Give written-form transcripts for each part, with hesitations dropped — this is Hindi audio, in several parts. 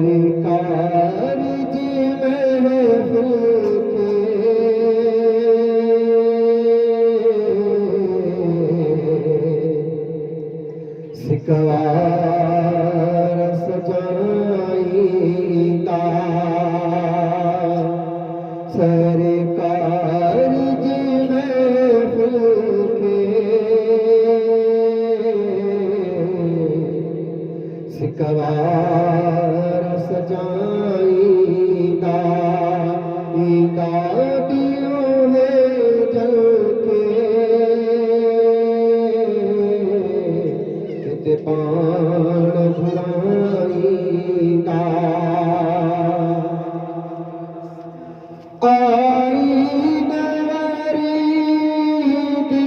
सरकार जी महफिल के सिकवार सजाईता सरकार जी महफिल के सिकवार सजाईदा ईदा दियो है जल के पान घुराईदा आई नवारी दी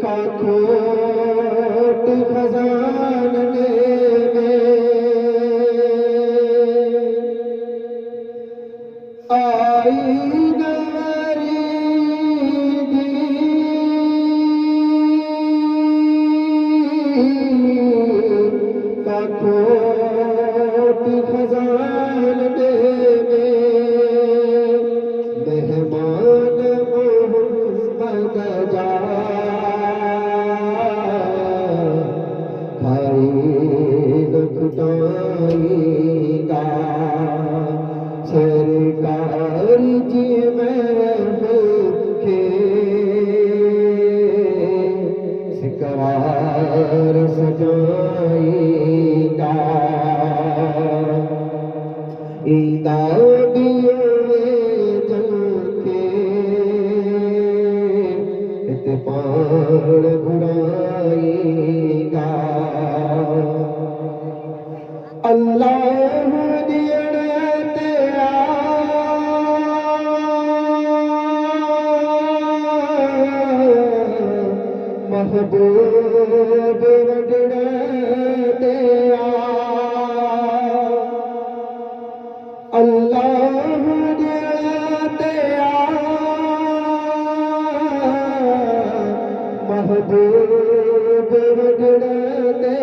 का खोट खजान में आई नवारी दी का खोट खजान में मेहमान मोहम्मद जा खुदाईदा सरकार जी महफिल के सिकवार सजाईदा ईदा दियो जल के इत्पान घुराईदा अल्लाह दियणे महबूब वडणे ते अल्लाह दियणे महबूब वडणे ते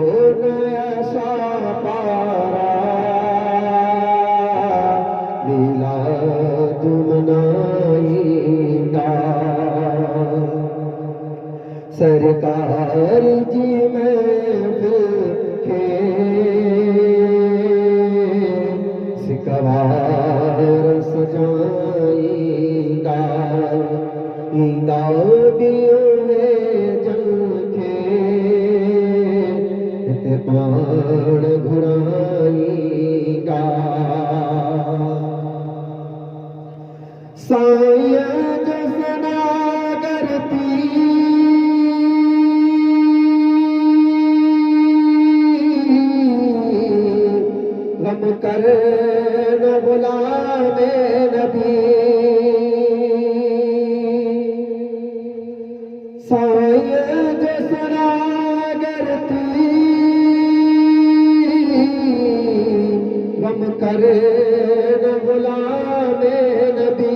ऐसा पारा मिलाद मनाईदा सरकार जी महफिल के सिकवार सजाईदा ईदा दियो है जल के पान घुराईदा साया जसना करती गम कर न गुलामे नबी साया जसना करती गम करे न गुलामे नबी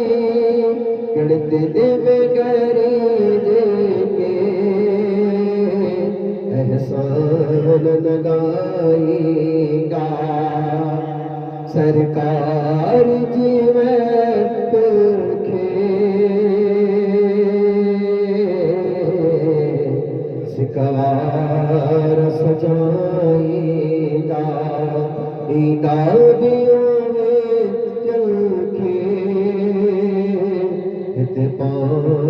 गिरते दिव गरी के एहसान लगाईगा सरकार जी महफिल के सिकवार सजाईदा ईदा दियो है जल के इत्पान